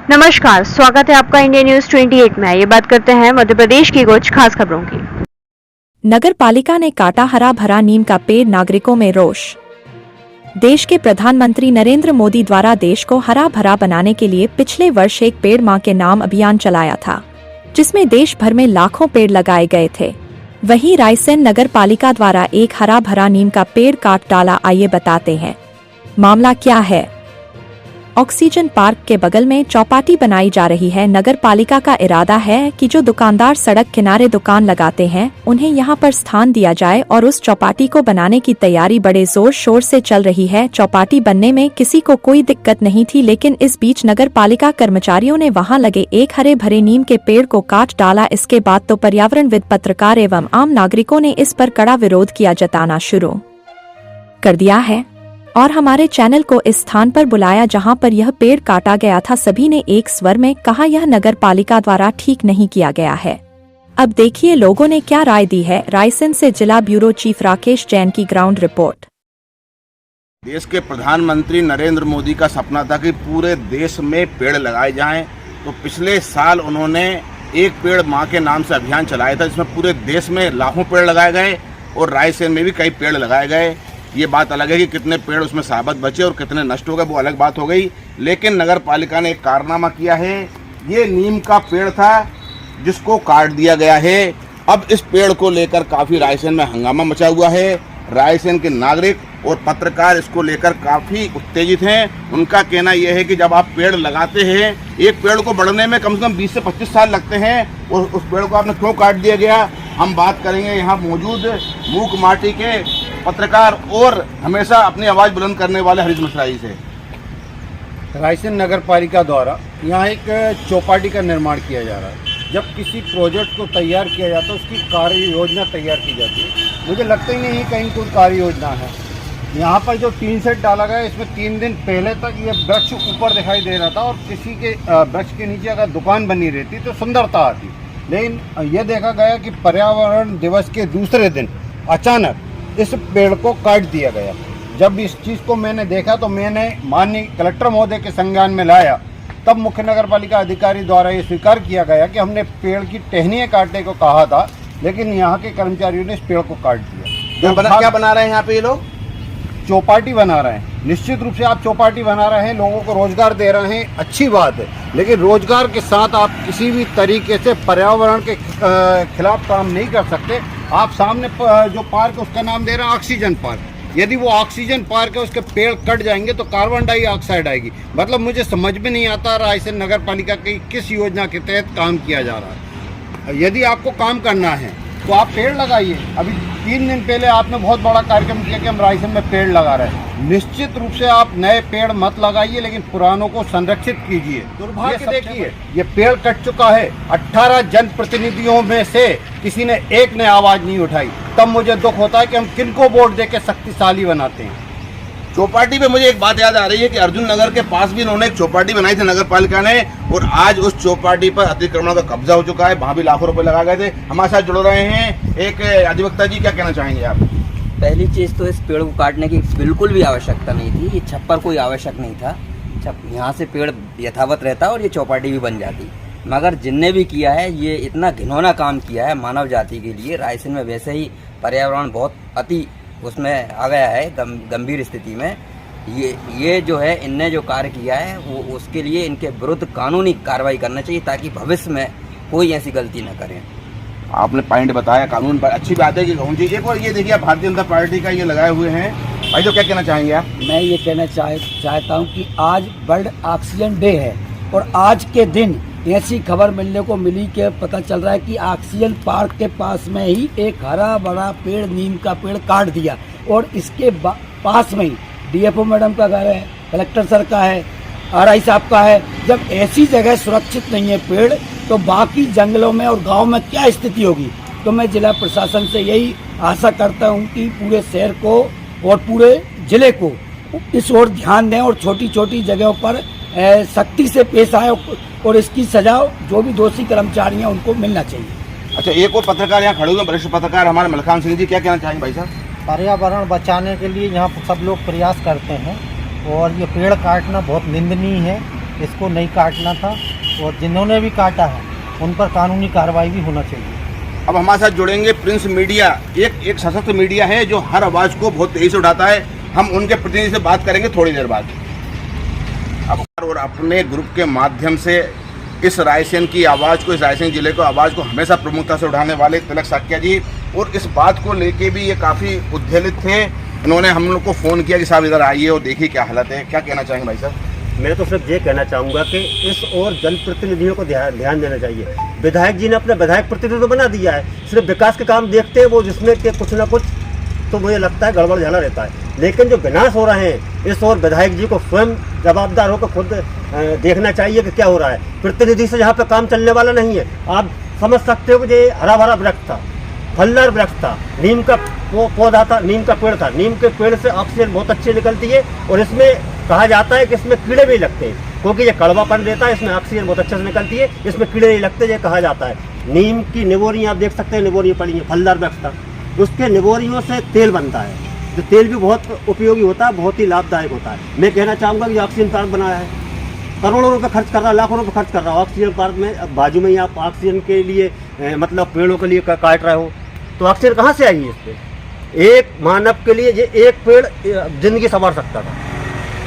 नमस्कार, स्वागत है आपका इंडिया न्यूज 28 में। ये बात करते हैं मध्य प्रदेश की कुछ खास खबरों की। नगर पालिका ने काटा हरा भरा नीम का पेड़, नागरिकों में रोष। देश के प्रधानमंत्री नरेंद्र मोदी द्वारा देश को हरा भरा बनाने के लिए पिछले वर्ष एक पेड़ मां के नाम अभियान चलाया था, जिसमें देश भर में लाखों पेड़ लगाए गए थे। वहीं रायसेन नगर पालिका द्वारा एक हरा भरा नीम का पेड़ काट डाला। आइए बताते हैं मामला क्या है। ऑक्सीजन पार्क के बगल में चौपाटी बनाई जा रही है। नगर पालिका का इरादा है कि जो दुकानदार सड़क किनारे दुकान लगाते हैं उन्हें यहां पर स्थान दिया जाए और उस चौपाटी को बनाने की तैयारी बड़े जोर शोर से चल रही है। चौपाटी बनने में किसी को कोई दिक्कत नहीं थी, लेकिन इस बीच नगर पालिका कर्मचारियों ने वहां लगे एक हरे भरे नीम के पेड़ को काट डाला। इसके बाद तो पर्यावरणविद, पत्रकार एवं आम नागरिकों ने इस पर कड़ा विरोध किया जताना शुरू कर दिया है और हमारे चैनल को इस स्थान पर बुलाया जहां पर यह पेड़ काटा गया था। सभी ने एक स्वर में कहा यह नगर पालिका द्वारा ठीक नहीं किया गया है। अब देखिए लोगों ने क्या राय दी है। रायसेन से जिला ब्यूरो चीफ राकेश जैन की ग्राउंड रिपोर्ट। देश के प्रधानमंत्री नरेंद्र मोदी का सपना था कि पूरे देश में पेड़ लगाए जाएं, तो पिछले साल उन्होंने एक पेड़ मां के नाम से अभियान चलाया था, जिसमें पूरे देश में लाखों पेड़ लगाए गए और रायसेन में भी कई पेड़ लगाए गए। ये बात अलग है कि कितने पेड़ उसमें साबित बचे और कितने नष्ट हो गए, वो अलग बात हो गई। लेकिन नगर पालिका ने एक कारनामा किया है। ये नीम का पेड़ था जिसको काट दिया गया है। अब इस पेड़ को लेकर काफ़ी रायसेन में हंगामा मचा हुआ है। रायसेन के नागरिक और पत्रकार इसको लेकर काफ़ी उत्तेजित हैं। उनका कहना यह है कि जब आप पेड़ लगाते हैं, एक पेड़ को बढ़ने में कम से कम 20 से 25 साल लगते हैं और उस पेड़ को आपने क्यों काट दिया गया। हम बात करेंगे यहाँ मौजूद मूक माटी के पत्रकार और हमेशा अपनी आवाज़ बुलंद करने वाले हरीश मिश्रा जी से। रायसेन नगर पालिका द्वारा यहाँ एक चौपाटी का निर्माण किया जा रहा है। जब किसी प्रोजेक्ट को तैयार किया जाता है उसकी कार्य योजना तैयार की जाती है। मुझे लगता ही नहीं कहीं कोई कार्य योजना है। यहाँ पर जो टीन सेट डाला गया है, इसमें 3 दिन पहले तक ये वृक्ष ऊपर दिखाई दे रहा था और किसी के वृक्ष के नीचे अगर दुकान बनी रहती तो सुंदरता आती। लेकिन ये देखा गया कि पर्यावरण दिवस के दूसरे दिन अचानक इस पेड़ को काट दिया गया। जब इस चीज़ को मैंने देखा तो मैंने माननीय कलेक्टर महोदय के संज्ञान में लाया। तब मुख्य नगर पालिका अधिकारी द्वारा ये स्वीकार किया गया कि हमने पेड़ की टहनियाँ काटने को कहा था, लेकिन यहाँ के कर्मचारियों ने इस पेड़ को काट दिया। क्या बना रहे हैं यहाँ पे ये लोग? चौपाटी बना रहे हैं। निश्चित रूप से आप चौपाटी बना रहे हैं, लोगों को रोजगार दे रहे हैं, अच्छी बात है। लेकिन रोजगार के साथ आप किसी भी तरीके से पर्यावरण के खिलाफ काम नहीं कर सकते। आप सामने जो पार्क है उसका नाम दे रहे हैं ऑक्सीजन पार्क। यदि वो ऑक्सीजन पार्क है, उसके पेड़ कट जाएंगे तो कार्बन डाइऑक्साइड आएगी। मतलब मुझे समझ में नहीं आता रायसेन नगर पालिका की किस योजना के तहत काम किया जा रहा है। यदि आपको काम करना है तो आप पेड़ लगाइए। अभी 3 दिन पहले आपने बहुत बड़ा कार्यक्रम किया कि हम रायसेन में पेड़ लगा रहे हैं। निश्चित रूप से आप नए पेड़ मत लगाइए, लेकिन पुरानों को संरक्षित कीजिए। दुर्भाग्य देखिए, ये पेड़ कट चुका है। 18 जनप्रतिनिधियों में से किसी ने एक ने आवाज़ नहीं उठाई। तब मुझे दुख होता है कि हम किनको वोट दे के शक्तिशाली बनाते हैं। चौपाटी पे मुझे एक बात याद आ रही है कि अर्जुन नगर के पास भी इन्होंने एक चौपाटी बनाई थी नगर पालिका ने, और आज उस चौपाटी पर अतिक्रमण का कब्जा हो चुका है। वहाँ भी लाखों रुपए लगाए गए थे। हमारे साथ जुड़ रहे हैं एक अधिवक्ता जी, क्या कहना चाहेंगे आप? पहली चीज़ तो इस पेड़ को काटने की बिल्कुल भी आवश्यकता नहीं थी। ये छप्पर कोई आवश्यक नहीं था। यहाँ से पेड़ यथावत रहता और ये चौपाटी भी बन जाती। मगर जिनने भी किया है ये इतना घिनौना काम किया है मानव जाति के लिए। रायसेन में वैसे ही पर्यावरण बहुत अति उसमें आ गया है, गंभीर स्थिति में। ये जो है इनने जो कार्य किया है वो उसके लिए इनके विरुद्ध कानूनी कार्रवाई करना चाहिए, ताकि भविष्य में कोई ऐसी गलती न करें। आपने पॉइंट बताया कानून पर, अच्छी बात है कि कौन चीज़। एक और ये देखिए, आप भारतीय जनता पार्टी का ये लगाए हुए हैं भाई, तो क्या कहना चाहेंगे आप? मैं ये कहना चाहता हूँ कि आज वर्ल्ड ऑक्सीजन डे है और आज के दिन ऐसी खबर मिलने को मिली कि पता चल रहा है कि ऑक्सीजन पार्क के पास में ही एक हरा बड़ा पेड़, नीम का पेड़ काट दिया और इसके पास में ही डीएफओ मैडम का घर है, कलेक्टर सर का है, आरआई साहब का है। जब ऐसी जगह सुरक्षित नहीं है पेड़, तो बाकी जंगलों में और गांव में क्या स्थिति होगी। तो मैं जिला प्रशासन से यही आशा करता हूं कि पूरे शहर को और पूरे जिले को इस ओर ध्यान दें और छोटी छोटी जगहों पर सख्ती से पेश आए और इसकी सजा जो भी दोषी कर्मचारी हैं उनको मिलना चाहिए। अच्छा, एक और पत्रकार यहाँ खड़े हुए, वरिष्ठ पत्रकार हमारे मलखान सिंह जी, क्या कहना चाहेंगे भाई साहब? पर्यावरण बचाने के लिए यहाँ सब लोग प्रयास करते हैं और ये पेड़ काटना बहुत निंदनीय है। इसको नहीं काटना था और जिन्होंने भी काटा है उन पर कानूनी कार्रवाई भी होना चाहिए। अब हमारे साथ जुड़ेंगे प्रिंस मीडिया, एक सशक्त मीडिया है जो हर आवाज़ को बहुत तेजी से उठाता है। हम उनके प्रतिनिधि से बात करेंगे थोड़ी देर बाद। अब और अपने ग्रुप के माध्यम से इस रायसेन की आवाज़ को, इस रायसेन जिले को आवाज़ को हमेशा प्रमुखता से उठाने वाले तिलक साकिया जी, और इस बात को लेके भी ये काफ़ी उद्वेलित थे। इन्होंने हम लोग को फ़ोन किया कि साहब इधर आइए और देखिए क्या हालत है। क्या कहना चाहेंगे भाई साहब? मैं तो सिर्फ ये कहना चाहूँगा कि इस और जनप्रतिनिधियों को ध्यान देना चाहिए। विधायक जी ने अपने विधायक प्रतिनिधि तो बना दिया है, सिर्फ विकास के काम देखते हैं वो, जिसमें कि कुछ ना कुछ तो मुझे लगता है गड़बड़ झला रहता है। लेकिन जो विनाश हो रहे हैं, इस और विधायक जी को स्वयं जवाबदार होकर खुद देखना चाहिए कि क्या हो रहा है। प्रतिनिधि से यहाँ पे काम चलने वाला नहीं है। आप समझ सकते हो कि ये हरा भरा वृक्ष था, फलदार वृक्ष था, नीम का पौधा था, नीम का पेड़ था। नीम के पेड़ से ऑक्सीजन बहुत अच्छी निकलती है और इसमें कहा जाता है कि इसमें कीड़े भी लगते हैं, क्योंकि ये कड़वापन देता है, इसमें ऑक्सीजन बहुत अच्छे से निकलती है, इसमें कीड़े नहीं लगते, ये कहा जाता है। नीम की निबोरियाँ आप देख सकते हैं, निबोरियाँ पड़ी हैं, फलदार वृक्ष था, उसके निबोरियों से तेल बनता है, जो तेल भी बहुत उपयोगी होता है, बहुत ही लाभदायक होता है। मैं कहना चाहूँगा कि ऑक्सीजन पार्क बनाया है, करोड़ों रुपए खर्च कर रहा है, लाखों रुपए खर्च कर रहा है ऑक्सीजन पार्क में। बाजू में ही आप ऑक्सीजन के लिए मतलब पेड़ों के लिए काट रहे हो, तो ऑक्सीजन कहाँ से आएगी? इस पर एक मानव के लिए ये एक पेड़ जिंदगी संवार सकता था।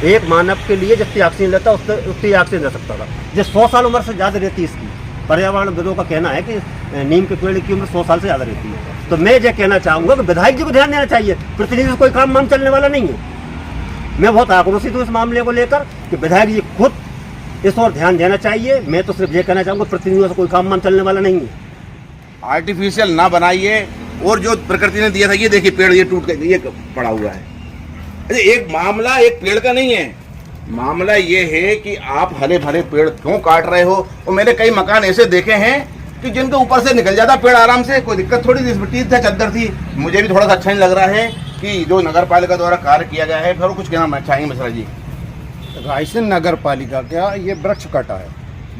एक मानव के लिए जितनी ऑक्सीजन लेता उतनी ऑक्सीजन ले सकता था। जो 100 साल उम्र से ज़्यादा रहती है इसकी, पर्यावरणविदों का कहना है कि नीम के पेड़ की उम्र 100 साल से ज़्यादा रहती है। तो मैं ये कहना चाहूँगा कि विधायक जी को ध्यान देना चाहिए, प्रतिनिधि से कोई काम चलने वाला नहीं है। मैं बहुत आक्रोशित हूँ इस मामले को लेकर कि विधायक जी खुद इस और ध्यान देना चाहिए। मैं तो सिर्फ ये कहना चाहूँगा प्रतिनिधियों से कोई काम चलने वाला नहीं है। आर्टिफिशियल ना बनाइए, और जो प्रकृति ने दिया था, ये देखिए पेड़ ये टूट के ये पड़ा हुआ है। एक मामला एक पेड़ का नहीं है, मामला ये है कि आप हरे भरे पेड़ क्यों काट रहे हो। और मैंने कई मकान ऐसे देखे हैं कि जिनके ऊपर से निकल जाता पेड़ आराम से, कोई दिक्कत थोड़ी थी, मिट्टी था, चद्दर थी। मुझे भी थोड़ा सा अच्छा नहीं लग रहा है कि जो नगर पालिका द्वारा कार्य किया गया है। फिर कुछ कहना चाहेंगे मिश्रा जी? रायसेन नगर पालिका का ये वृक्ष कटा है,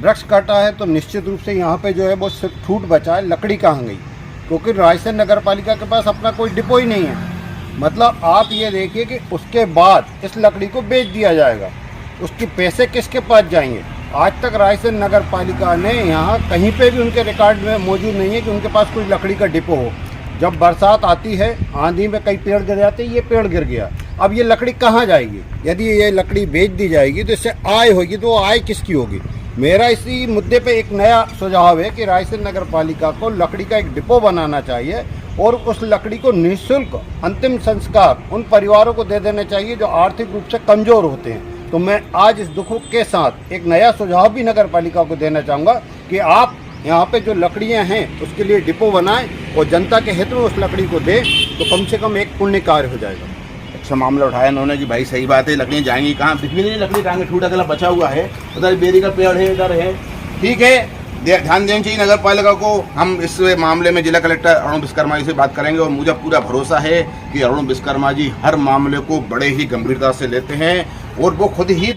वृक्ष कटा है तो निश्चित रूप से यहाँ पे जो है वो सिर्फ ठूट बचा है, लकड़ी कहाँ गई? क्योंकि रायसेन नगर पालिका के पास अपना कोई डिपो ही नहीं है। मतलब आप ये देखिए कि उसके बाद इस लकड़ी को बेच दिया जाएगा, उसके पैसे किसके पास जाएंगे? आज तक रायसेन नगर पालिका ने यहाँ कहीं पे भी उनके रिकॉर्ड में मौजूद नहीं है कि उनके पास कोई लकड़ी का डिपो हो। जब बरसात आती है, आंधी में कई पेड़ गिर जाते हैं, ये पेड़ गिर गया, अब ये लकड़ी कहाँ जाएगी? यदि ये लकड़ी बेच दी जाएगी तो इससे आय होगी, तो आय किसकी होगी? मेरा इसी मुद्दे पे एक नया सुझाव है कि रायसेन नगर पालिका को लकड़ी का एक डिपो बनाना चाहिए और उस लकड़ी को निःशुल्क अंतिम संस्कार उन परिवारों को दे देना चाहिए जो आर्थिक रूप से कमज़ोर होते हैं। तो मैं आज इस दुख के साथ एक नया सुझाव भी नगर पालिका को देना चाहूँगा कि आप यहाँ पे जो लकड़ियाँ हैं उसके लिए डिपो बनाएं और जनता के हित में उस लकड़ी को दें, तो कम से कम एक पुण्य कार्य हो जाएगा। अच्छा मामला उठाया इन्होंने कि भाई सही बात है, लकड़ियाँ जाएंगी कहाँ? दिख भी नहीं लकड़ी कहाँ, टूटा गला बचा हुआ है, उधर बेरी का पेड़ है, इधर है। ठीक है, ध्यान देना चाहिए नगर पालिका को। हम इस मामले में जिला कलेक्टर अरुण विश्वकर्मा जी से बात करेंगे और मुझे पूरा भरोसा है कि अरुण विश्वकर्मा जी हर मामले को बड़े ही गंभीरता से लेते हैं और वो खुद ही